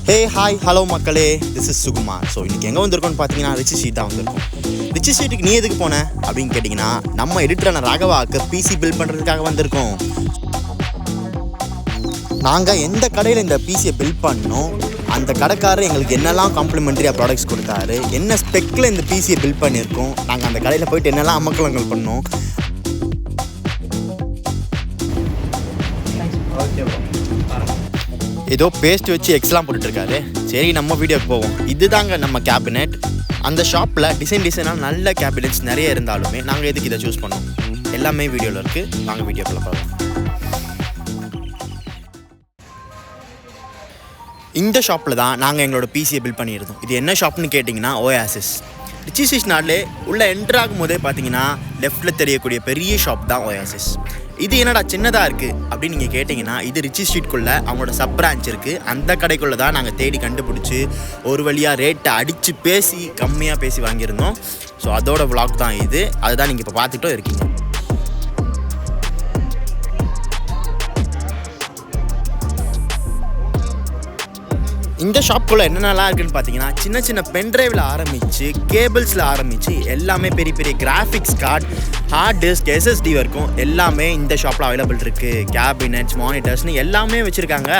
Hey, hi, hello மக்களே, this is Sukumar. So இன்றைக்கி எங்கே வந்திருக்கோன்னு பார்த்தீங்கன்னா ரிச்சி ஸ்ட்ரீட் தான் வந்திருக்கோம். ரிச்சி ஸ்ட்ரீட்டுக்கு நீ எதுக்கு போன அப்படின்னு கேட்டிங்கன்னா நம்ம எடிட்டரான ராகவாவுக்கு பிசி பில்ட் பண்ணுறதுக்காக வந்திருக்கோம். நாங்கள் எந்த கடையில் இந்த பிசியை பில்ட் பண்ணோம், அந்த கடைக்காரர் எங்களுக்கு என்னெல்லாம் காம்ப்ளிமெண்ட்ரியாக ப்ராடக்ட்ஸ் கொடுத்தாரு, என்ன ஸ்பெக்கில் இந்த பிசியை பில்ட் பண்ணியிருக்கோம், நாங்கள் அந்த கடையில் போய்ட்டு என்னெல்லாம் அமக்கலங்கள் பண்ணோம். ஏதோ பேஸ்ட் வச்சு எக்ஸ்லாம் போட்டுட்ருக்காரு. சரி, நம்ம வீடியோக்கு போவோம். இதுதாங்க நம்ம கேபினெட். அந்த ஷாப்பில் டிசைனாக நல்ல கேபினெட்ஸ் நிறைய இருந்தாலுமே நாங்கள் எதுக்கு இதை சூஸ் பண்ணோம், எல்லாமே வீடியோவில் இருக்குது. நாங்கள் வீடியோக்குள்ளே போவோம். இந்த ஷாப்பில் தான் நாங்கள் எங்களோட பிசியை பில்ட் பண்ணியிருந்தோம். இது என்ன ஷாப்னு கேட்டிங்கன்னா Oasis. ரிச்சி ஸ்ட்ரீட் நாட்டிலே உள்ளே என்ட்ரு ஆகும் போதே பார்த்தீங்கன்னா லெஃப்ட்டில் தெரியக்கூடிய பெரிய ஷாப் தான் Oasis. இது என்னடா சின்னதாக இருக்குது அப்படின்னு நீங்கள் கேட்டிங்கன்னா, இது ரிச்சி ஸ்ட்ரீட்குள்ளே அவங்களோட சப் பிரான்ச் இருக்குது. அந்த கடைக்குள்ளே தான் நாங்கள் தேடி கண்டுபிடிச்சி ஒரு வழியாக ரேட்டை அடித்து பேசி கம்மியாக பேசி வாங்கியிருந்தோம். ஸோ அதோட விளாக் தான் இது. அதுதான் நீங்கள் இப்போ பார்த்துக்கிட்டோ இருக்கீங்க. இந்த ஷாப்புக்குள்ளே என்னென்னலாம் இருக்குதுன்னு பார்த்தீங்கன்னா, சின்ன சின்ன பென்ட்ரைவில் ஆரம்பித்து கேபிள்ஸில் ஆரம்பித்து எல்லாமே பெரிய பெரிய graphics card, hard disk, SSD வரைக்கும் எல்லாமே இந்த ஷாப்பில் அவைலபிள் இருக்குது. கேபினெட்ஸ், மானிட்டர்ஸ்னு எல்லாமே வச்சுருக்காங்க.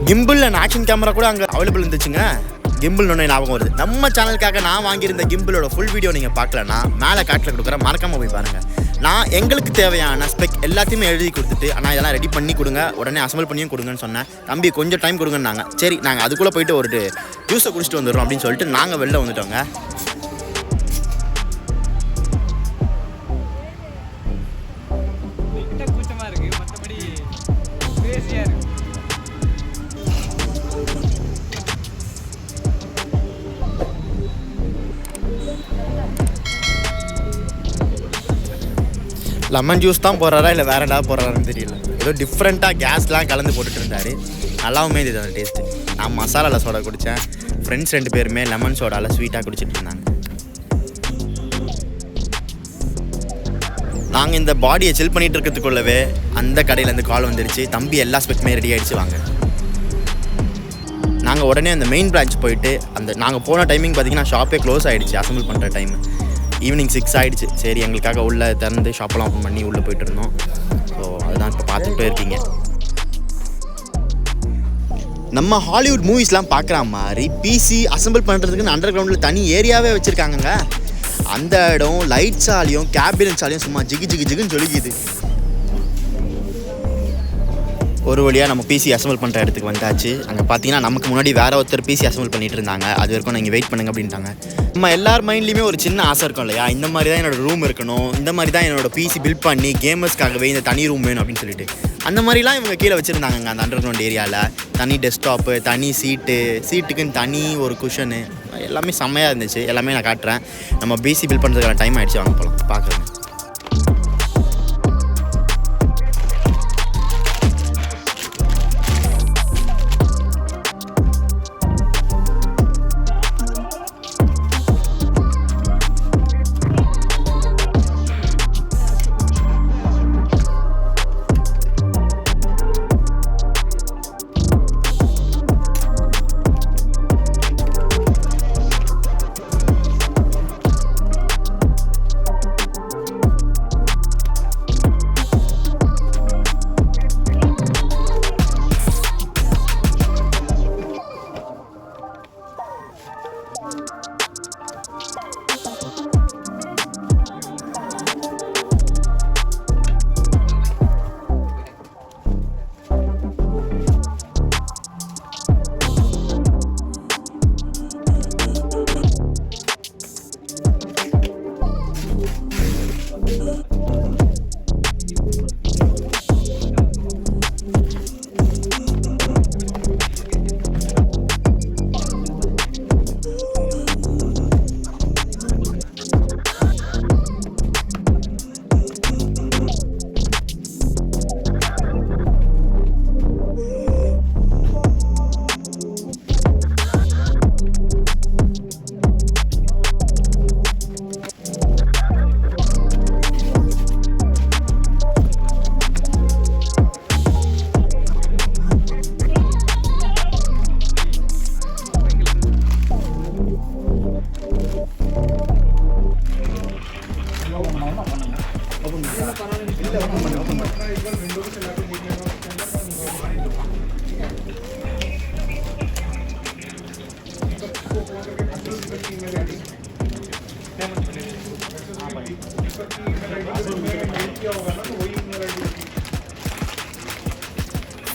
கிம்பிள் அண்ட் ஆக்ஷன் கேமரா கூட அங்கே அவைலபிள் இருந்துச்சுங்க. கிம்பிள் ஒன்று ஞாபகம் வருது. நம்ம சேனலுக்காக நான் வாங்கியிருந்த கிம்பிளோட ஃபுல் வீடியோ நீங்கள் பார்க்கலன்னா மேலே காட்டில் கொடுக்குற மறக்காமல் போய் பாருங்கள். நான் எங்களுக்கு தேவையான ஸ்பெக் எல்லாத்தையுமே எழுதி கொடுத்துட்டு, ஆனால் இதெல்லாம் ரெடி பண்ணி கொடுங்க, உடனே அசம்பிள் பண்ணியும் கொடுங்கன்னு சொன்னேன். தம்பி கொஞ்சம் டைம் கொடுங்கன்னாங்க. சரி, நாங்கள் அதுக்குள்ளே போயிட்டு ஒரு ஜூஸை குடிச்சிட்டு வந்துடுறோம் அப்படின்னு சொல்லிட்டு நாங்கள் வெளில வந்துட்டோங்க. லெமன் ஜூஸ் தான் போடுறாரா இல்லை வேறு ஏதாவது போடுறாருன்னு தெரியல. ஏதோ டிஃப்ரெண்ட்டாக கேஸ்லாம் கலந்து போட்டுட்டு இருந்தார். நல்லாவுமே இது அந்த டேஸ்ட்டு. நான் மசாலாவில் சோடா குடித்தேன். ஃப்ரெண்ட்ஸ் 2 பேருமே லெமன் சோடாவில் ஸ்வீட்டாக குடிச்சிட்டு இருந்தாங்க. நாங்கள் இந்த பாடியை சில் பண்ணிகிட்டு இருக்கிறதுக்குள்ளவே அந்த கடையிலேருந்து கால் வந்துருச்சு. தம்பி எல்லா ஸ்பெக்குமே ரெடி ஆகிடுச்சு வாங்க. நாங்கள் உடனே அந்த மெயின் பிரான்ச் போயிட்டு, நாங்கள் போன டைமிங் பார்த்திங்கன்னா ஷாப்பே க்ளோஸ் ஆகிடுச்சு. அசம்பிள் பண்ணுற டைம் ஈவினிங் 6 ஆகிடுச்சு. சரி, எங்களுக்காக உள்ளே திறந்து ஷாப்பெல்லாம் ஓப்பன் பண்ணி உள்ளே போயிட்டு இருந்தோம். ஸோ அதுதான் இப்போ பார்த்துக்கிட்டே இருக்கீங்க. நம்ம ஹாலிவுட் மூவிஸ்லாம் பார்க்குற மாதிரி பிசி அசம்பிள் பண்ணுறதுக்குன்னு அண்டர் கிரவுண்டில் தனி ஏரியாவே வச்சுருக்காங்கங்க. அந்த இடம் லைட்ஸாலையும் கேபினட்ஸாலையும் சும்மா ஜிகு ஜிகு ஜிகுன்னு ஜொலிக்குது. ஒரு வழியாக நம்ம பிசி அசம்பிள் பண்ணுற இடத்துக்கு வந்தாச்சு. அங்கே பார்த்தீங்கன்னா நமக்கு முன்னாடி வேறு ஒருத்தர் பிசி அசம்பிள் பண்ணிட்டு இருந்தாங்க. அது வரைக்கும் நீங்கள் வெயிட் பண்ணுங்க அப்படின்ட்டாங்க. நம்ம எல்லார் மைண்ட்லேயுமே ஒரு சின்ன ஆசை இருக்கும் இல்லையா, இந்த மாதிரி தான் என்னோடய ரூம் இருக்கணும், இந்த மாதிரி தான் என்னோட பிசி பில்ட் பண்ணி கேமர்ஸ்க்காகவே இந்த தனி ரூம் வேணும் அப்படின்னு சொல்லிட்டு அந்த மாதிரிலாம் இவங்க கீழே வச்சுருந்தாங்க. அந்த அண்டர் கிரவுண்ட் ஏரியாவில் தனி டெஸ்க்டாப்பு, தனி சீட்டுக்குன்னு தனி ஒரு குஷனு, எல்லாமே செம்மையாக இருந்துச்சு. எல்லாமே நான் காட்டுறேன். நம்ம பிசி பில்ட் பண்ணுறதுக்கான டைம் ஆகிடுச்சு. வாங்க போகலாம், பார்க்குறேன்.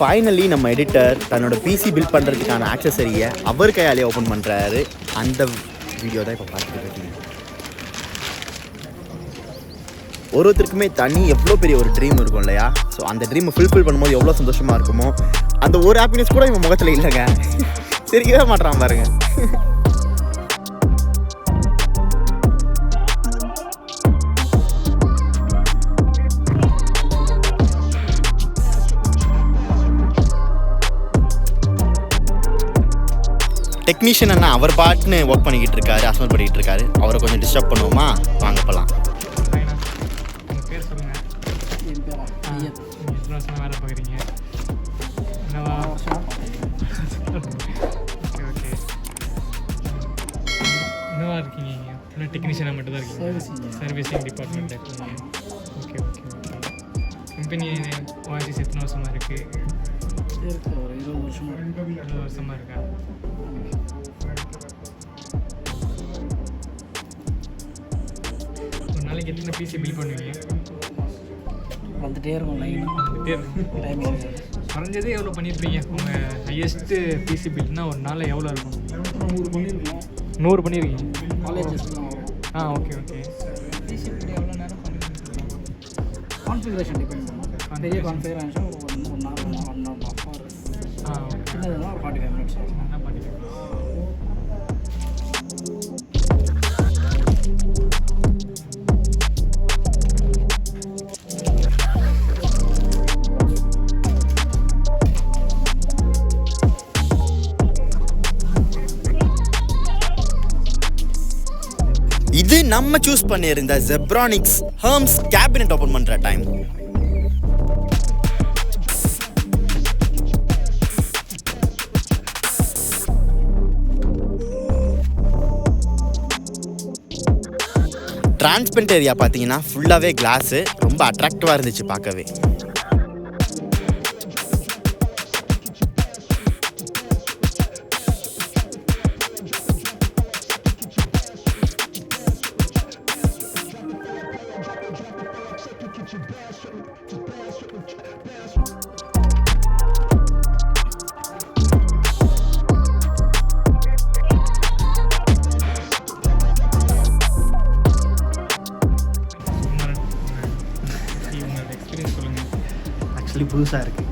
ஃபைனலி நம்ம எடிட்டர் தன்னோட பிசி பில்ட் பண்ணுறதுக்கான ஆக்சசரியை அவர் கையாலே ஓப்பன் பண்ணுறாரு. அந்த வீடியோ தான் இப்போ பார்த்துட்டு இருக்கீங்க. ஒருத்தருக்குமே தனி எவ்வளோ பெரிய ஒரு ட்ரீம் இருக்கும் இல்லையா? ஸோ அந்த ட்ரீமை ஃபுல்ஃபில் பண்ணும்போது எவ்வளோ சந்தோஷமாக இருக்குமோ அந்த ஒரு ஹாப்பினஸ் கூட இவன் முகத்தில் இல்லைங்க. சிரிக்கவே மாட்டான் பாருங்க. டெக்னீஷியன் அண்ணா அவர் பாட்டுன்னு ஒர்க் பண்ணிக்கிட்டு இருக்காரு, அசம்பிள் பண்ணிக்கிட்டு இருக்காரு. அவரை கொஞ்சம் டிஸ்டர்ப் பண்ணுவோமா? வாங்க போகலாம். வேலை பார்க்குறீங்க என்னவா? என்னவா இருக்கீங்க? ஃபுல்லாக டெக்னீஷியனாக மட்டும் தான் இருக்கீங்க? சர்வீசிங் டிபார்ட்மெண்ட் இருக்கீங்க. Okay okay okay. Company OSS எத்தனை வருஷமாக இருக்குது? ஒரு 20 வருஷமாக இருக்கா? ஒரு நாளைக்கு எத்தனை பிசி பில் பண்ணுவீங்க? வந்துட்டே இருக்கும் லைன். குறைஞ்சது எவ்வளோ பண்ணியிருப்பீங்க? உங்கள் ஹையஸ்ட்டு பிசி பில்னா ஒரு நாளில் எவ்வளோ இருக்கும்? 100 பண்ணியிருக்கோம். 100 பண்ணியிருக்கீங்க? Colleges okay okay. PC build எவ்வளோ நேரம் பண்ணியிருக்கோம்? கான்ஃபிகரேஷன் டிபெண்ட்ஸ் ஆகும். பெரிய கான்ஃபிகரேஷன் ஒரு நாள் 1.5 hour. சின்னதுனா ஒரு 45 minutes ஆகும். இது நம்ம சூஸ் பண்ணியிருந்த ஜெப்ரானிக்ஸ் ஹர்ம்ஸ் கேபினெட் ஓப்பன் பண்ணுற டைம். டிரான்ஸ்பரண்ட் ஏரியா பார்த்தீங்கன்னா ஃபுல்லாகவே கிளாஸு, ரொம்ப அட்ராக்டிவாக இருந்துச்சு பார்க்கவே. புதுசாக இருக்குது.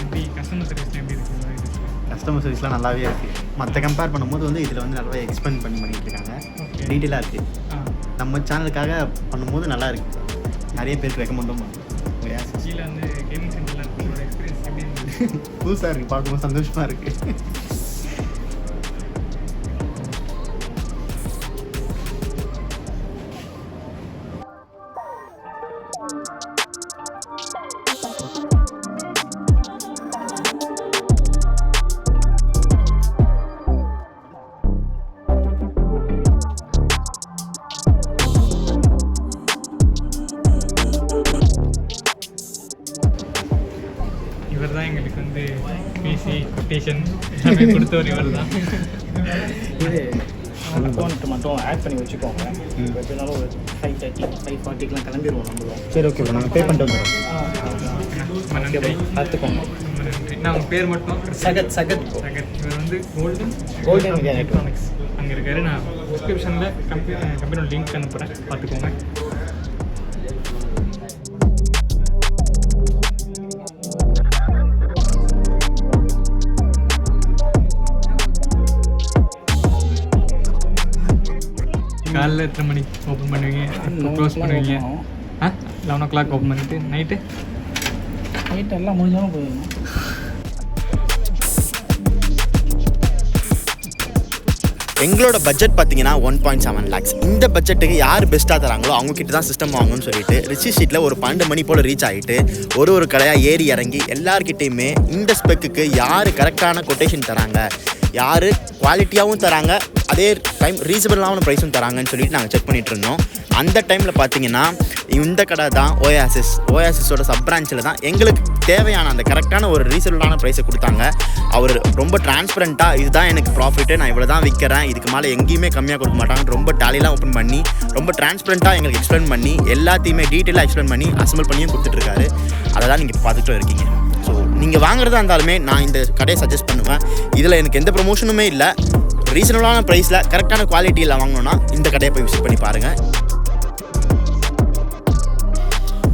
எப்படி கஸ்டமர் சர்வீஸ் எப்படி இருக்குது? கஸ்டமர் சர்வீஸ்லாம் நல்லாவே இருக்குது. மற்ற கம்பேர் பண்ணும்போது வந்து இதில் வந்து நல்லாவே எக்ஸ்பிளைன் பண்ணிட்டு இருக்காங்க. டீட்டெயிலாக இருக்குது. நம்ம சேனலுக்காக பண்ணும்போது நல்லா இருக்குது. நிறைய பேருக்கு ரெக்கமெண்டும் பண்ணுவோம். கீழே வந்து கேமிங் சென்டரில் இருக்கிற எக்ஸ்பீரியன்ஸ் எப்படி இருந்தது? புதுசாக இருக்குது, பார்க்கும்போது சந்தோஷமாக இருக்குது. இவர் தான் எங்களுக்கு வந்து பிசி கொட்டேஷன் எல்லாமே கொடுத்தவர் இவர் தான். இது அக்கௌண்ட் மட்டும் ஆட் பண்ணி வச்சுக்கோங்க. எப்படினாலும் ஒரு 5:30 5:40 கிளம்பிடுவோம் நம்மளும். சரி ஓகே, நாங்கள் பே பண்ணிட்டு வந்துடுறோம். பார்த்துக்கோங்க. நான் உங்கள் பேர் மட்டும் சகத். இவர் வந்து கோல்டன் எலக்ட்ரானிக்ஸ் அங்கே இருக்காரு. நான் டிஸ்கிரிப்ஷனில் கம்பெனியோட லிங்க் அனுப்புகிறேன், பார்த்துக்கோங்க. காலைல எத்தனை மணிக்கு ஓப்பன் பண்ணுவீங்க, க்ளோஸ் பண்ணுவீங்க? 11 o'clock ஓப்பன் பண்ணிட்டு நைட்டு எல்லாம் முடிஞ்சாலும் போயிடணும். எங்களோட பட்ஜெட் பார்த்தீங்கன்னா 1.7 lakhs. இந்த பட்ஜெட்டுக்கு யார் பெஸ்ட்டாக தராங்களோ அவங்கக்கிட்ட தான் சிஸ்டம் வாங்கணும்னு சொல்லிட்டு ரிச்சி ஷீட்டில் ஒரு 12 மணி போல் ரீச் ஆகிட்டு ஒரு கடையாக ஏறி இறங்கி எல்லார்கிட்டையுமே இந்த ஸ்பெக்குக்கு யார் கரெக்டான கொட்டேஷன் தராங்க, யார் குவாலிட்டியாகவும் தராங்க, அதே டைம் ரீசனபிளான ப்ரைஸும் தராங்கன்னு சொல்லிட்டு நாங்கள் செக் பண்ணிகிட்டு இருந்தோம். அந்த டைமில் பார்த்தீங்கன்னா இந்த கடை தான் ஓயாசிஸோட சப் பிரான்ச்சில் தான் எங்களுக்கு தேவையான அந்த கரெக்டான ஒரு ரீசனபிளான ப்ரைஸை கொடுத்தாங்க. அவர் ரொம்ப டிரான்ஸ்பரண்ட்டாக இதுதான் எனக்கு ப்ராஃபிட்டு, நான் இவ்வளோ தான் விற்கிறேன், இதுக்கு மேலே எங்கேயுமே கம்மியாக கொடுக்க மாட்டாங்க, ரொம்ப டேலிலாம் ஓப்பன் பண்ணி ரொம்ப டிரான்ஸ்பரண்ட்டாக எங்களுக்கு எக்ஸ்பிளைன் பண்ணி எல்லாத்தையுமே டீட்டெயிலாக எக்ஸ்பிளைன் பண்ணி அசம்பிள் பண்ணியும் கொடுத்துட்ருக்காரு. அதை தான் நீங்கள் பார்த்துட்டு இருக்கீங்க. ஸோ நீங்கள் வாங்குறதா இருந்தாலுமே நான் இந்த கடையை சஜஸ்ட் பண்ணுவேன். இதில் எனக்கு எந்த ப்ரொமோஷனுமே இல்லை. ரீசனபிளான ப்ரைஸில் கரெக்டான குவாலிட்டியில் வாங்கணுன்னா இந்த கடையை போய் விசிட் பண்ணி பாருங்கள்.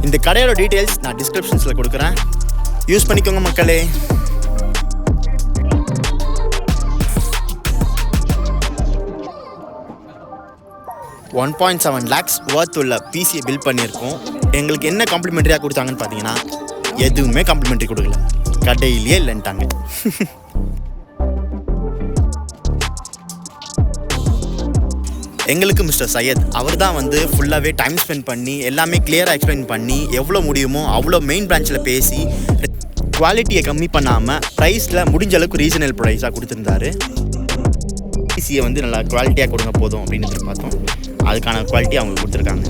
இந்த கடையோட டீட்டெயில்ஸ் நான் டிஸ்கிரிப்ஷன்ஸில் கொடுக்குறேன், யூஸ் பண்ணிக்கோங்க மக்களே. 1.7 lakhs worth உள்ள பிசியை பில்ட் பண்ணியிருக்கோம். எங்களுக்கு என்ன காம்ப்ளிமெண்ட்ரியாக கொடுத்தாங்கன்னு பார்த்தீங்கன்னா எதுவுமே காம்ப்ளிமெண்ட்ரி கொடுக்கல, கடையிலேயே இல்லைன்ட்டாங்க. எங்களுக்கு மிஸ்டர் சையத் அவர் தான் வந்து ஃபுல்லாகவே டைம் ஸ்பெண்ட் பண்ணி எல்லாமே கிளியராக எக்ஸ்பிளைன் பண்ணி எவ்வளோ முடியுமோ அவ்வளோ மெயின் பிரான்ச்சில் பேசி குவாலிட்டியை கம்மி பண்ணாமல் ப்ரைஸில் முடிஞ்ச அளவுக்கு ரீசனல் ப்ரைஸாக கொடுத்துருந்தாரு. பிசியை வந்து நல்லா குவாலிட்டியாக கொடுங்க போதும் அப்படின்னு எதிர்பார்த்தோம். அதுக்கான குவாலிட்டி அவங்க கொடுத்துருக்காங்க.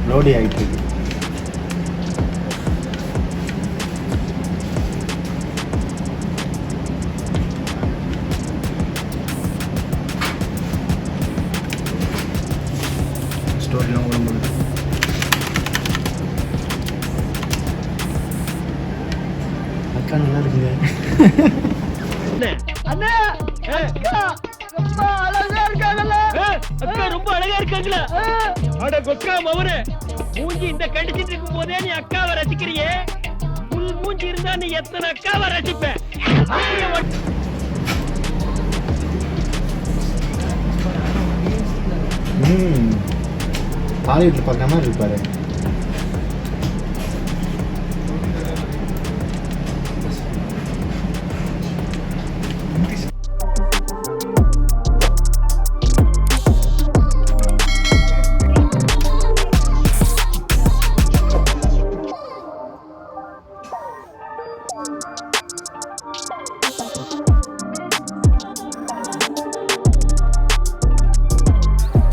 லோடி ஆகிட்டு இருக்கு. ஸ்டோரிலாம் ஓடும்போது அக்கா நல்லா இருக்குங்க. அண்ணா அக்கா ரொம்ப அழகா இருக்காங்கல்ல. அக்கா ரொம்ப அழகா இருக்காங்களா? அட கொக்கா மவனே, மூஞ்சி இந்த கண்டிச்சிட்டு இருக்கும் போதே நீ அக்காவை ரசிக்கிறியே, புல் மூஞ்சி இருந்தா நீ எத்தனை அக்காவை ரசிப்ப? பாலிவுட்ல பார்க்காம இருப்பாரு.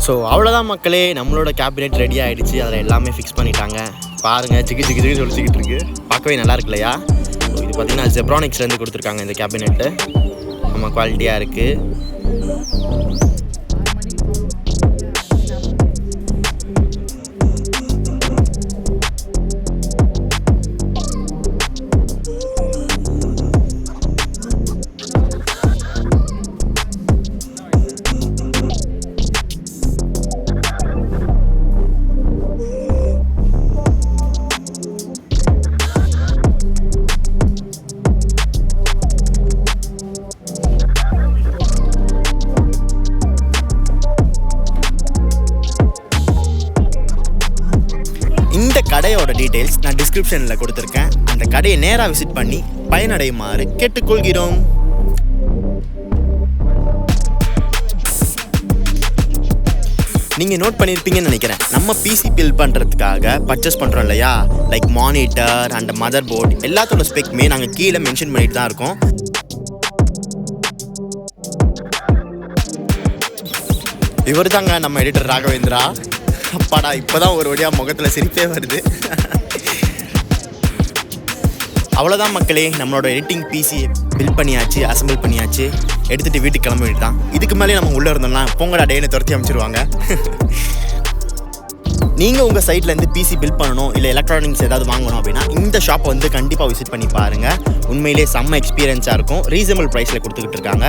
ஸோ அவ்வளோதான் மக்களே, நம்மளோட கேபினெட் ரெடி ஆகிடுச்சு. அதில் எல்லாமே ஃபிக்ஸ் பண்ணிட்டாங்க. பாருங்கள், ஜிகி ஜிகி ஜிகி சொல்லிச்சிக்கிட்டு இருக்கு. பார்க்கவே நல்லா இருக்கு இல்லையா? ஸோ இது பார்த்திங்கன்னா ஜெப்ரானிக்ஸ்லேருந்து கொடுத்துருக்காங்க இந்த கேபினெட்டு. நம்ம குவாலிட்டியாக இருக்குது. இந்த கடையோட டீட்டெயில்ஸ் நான் டிஸ்கிரிப்ஷனில் கொடுத்துருக்கேன். அந்த கடையை நேராக விசிட் பண்ணி பயனடையுமாறு கேட்டுக்கொள்கிறோம். நீங்கள் நோட் பண்ணியிருப்பீங்கன்னு நினைக்கிறேன், நம்ம பிசி பில்ட் பண்ணுறதுக்காக பர்ச்சேஸ் பண்ணுறோம் இல்லையா, like monitor and mother board எல்லாத்தோட ஸ்பெக்குமே நாங்கள் கீழே மென்ஷன் பண்ணிட்டு தான் இருக்கோம். இவர் தாங்க நம்ம எடிட்டர் ராகவேந்திரா. அப்பாடா, இப்போதான் ஒரு வழியாக முகத்தில் சிரிப்பே வருது. அவ்வளோதான் மக்களே, நம்மளோட எடிட்டிங் பிசி பில்ட் பண்ணியாச்சு, அசம்பிள் பண்ணியாச்சு. எடுத்துகிட்டு வீட்டுக்கு கிளம்ப வேண்டியதான். இதுக்கு மேலே நம்ம உள்ளே இருந்தோம்னா பொங்கடா டேன்னு துரத்தி அமைச்சிருவாங்க. நீங்கள் உங்கள் சைட்லேருந்து பிசி பில்ட் பண்ணணும், இல்லை எலக்ட்ரானிக்ஸ் ஏதாவது வாங்கணும் அப்படின்னா இந்த ஷாப்பை வந்து கண்டிப்பாக விசிட் பண்ணி பாருங்கள். உண்மையிலே செம்ம எக்ஸ்பீரியன்ஸாக இருக்கும். ரீசனபிள் ப்ரைஸில் கொடுத்துக்கிட்டு இருக்காங்க.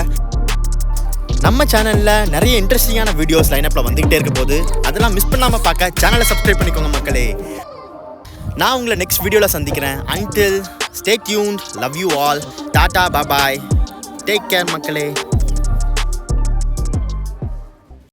நம்ம சேனலில் நிறைய இன்ட்ரெஸ்டிங்கான வீடியோஸ் லைனப்பில் வந்துகிட்டே இருக்க போது அதெல்லாம் மிஸ் பண்ணாமல் பார்க்க சேனலை சப்ஸ்கிரைப் பண்ணிக்கோங்க மக்களே. நான் உங்களை நெக்ஸ்ட் வீடியோவில் சந்திக்கிறேன். until stay tuned, love you all, tata bye bye, take care மக்களே.